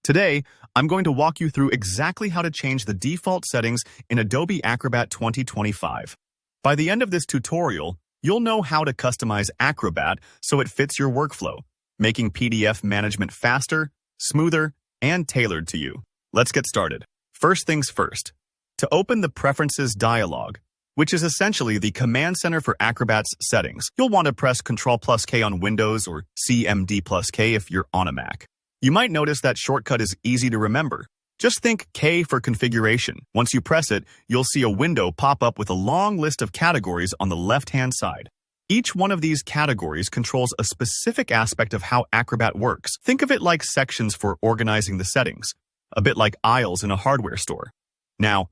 Today, I'm going to walk you through exactly how to change the default settings in Adobe Acrobat 2025. By the end of this tutorial, you'll know how to customize Acrobat so it fits your workflow, making PDF management faster, smoother, and tailored to you. Let's get started. First things first. To open the Preferences dialog, which is essentially the command center for Acrobat's settings, you'll want to press Ctrl+K on Windows or CMD+K if you're on a Mac. You might notice that shortcut is easy to remember. Just think K for configuration. Once you press it, you'll see a window pop up with a long list of categories on the left-hand side. Each one of these categories controls a specific aspect of how Acrobat works. Think of it like sections for organizing the settings, a bit like aisles in a hardware store. Now,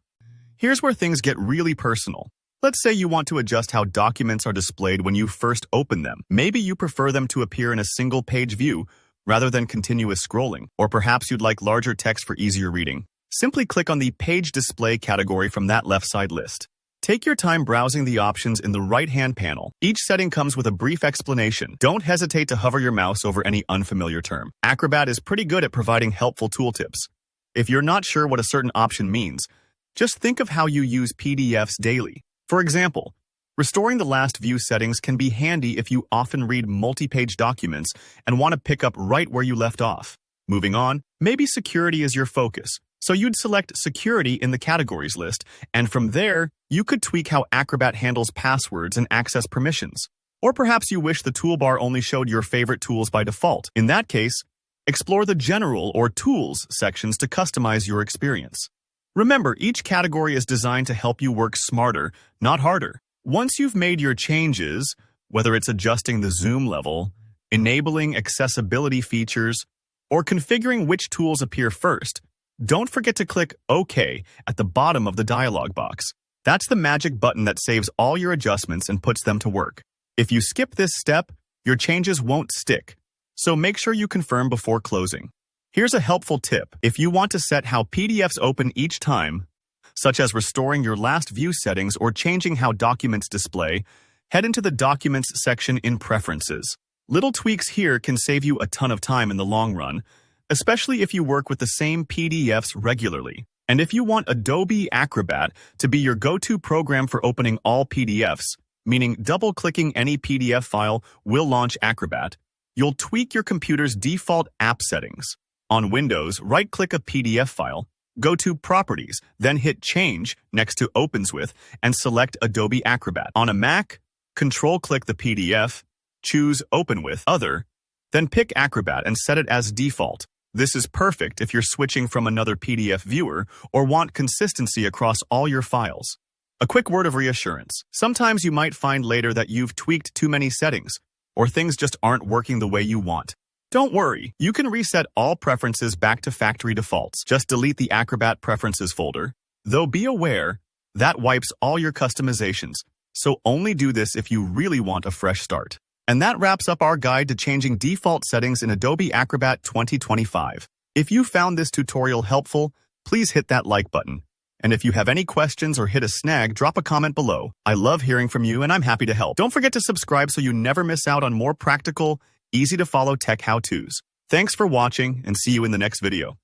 here's where things get really personal. Let's say you want to adjust how documents are displayed when you first open them. Maybe you prefer them to appear in a single-page view rather than continuous scrolling, or perhaps you'd like larger text for easier reading. Simply click on the Page Display category from that left side list. Take your time browsing the options in the right-hand panel. Each setting comes with a brief explanation. Don't hesitate to hover your mouse over any unfamiliar term. Acrobat is pretty good at providing helpful tooltips. If you're not sure what a certain option means, just think of how you use PDFs daily. For example, restoring the last view settings can be handy if you often read multi-page documents and want to pick up right where you left off. Moving on, maybe security is your focus, so you'd select Security in the Categories list, and from there, you could tweak how Acrobat handles passwords and access permissions. Or perhaps you wish the toolbar only showed your favorite tools by default. In that case, explore the General or Tools sections to customize your experience. Remember, each category is designed to help you work smarter, not harder. Once you've made your changes, whether it's adjusting the zoom level, enabling accessibility features, or configuring which tools appear first, don't forget to click OK at the bottom of the dialog box. That's the magic button that saves all your adjustments and puts them to work. If you skip this step, your changes won't stick, so make sure you confirm before closing. Here's a helpful tip. If you want to set how PDFs open each time, such as restoring your last view settings or changing how documents display, head into the Documents section in Preferences. Little tweaks here can save you a ton of time in the long run, especially if you work with the same PDFs regularly. And if you want Adobe Acrobat to be your go-to program for opening all PDFs, meaning double-clicking any PDF file will launch Acrobat, you'll tweak your computer's default app settings. On Windows, right-click a PDF file, go to Properties, then hit Change next to Opens With, and select Adobe Acrobat. On a Mac, Control-click the PDF, choose Open With Other, then pick Acrobat and set it as default. This is perfect if you're switching from another PDF viewer or want consistency across all your files. A quick word of reassurance. Sometimes you might find later that you've tweaked too many settings, or things just aren't working the way you want. Don't worry, you can reset all preferences back to factory defaults. Just delete the Acrobat Preferences folder. Though be aware, that wipes all your customizations, so only do this if you really want a fresh start. And that wraps up our guide to changing default settings in Adobe Acrobat 2025. If you found this tutorial helpful, please hit that like button. And if you have any questions or hit a snag, drop a comment below. I love hearing from you and I'm happy to help. Don't forget to subscribe so you never miss out on more practical, easy-to-follow tech how-tos. Thanks for watching and see you in the next video.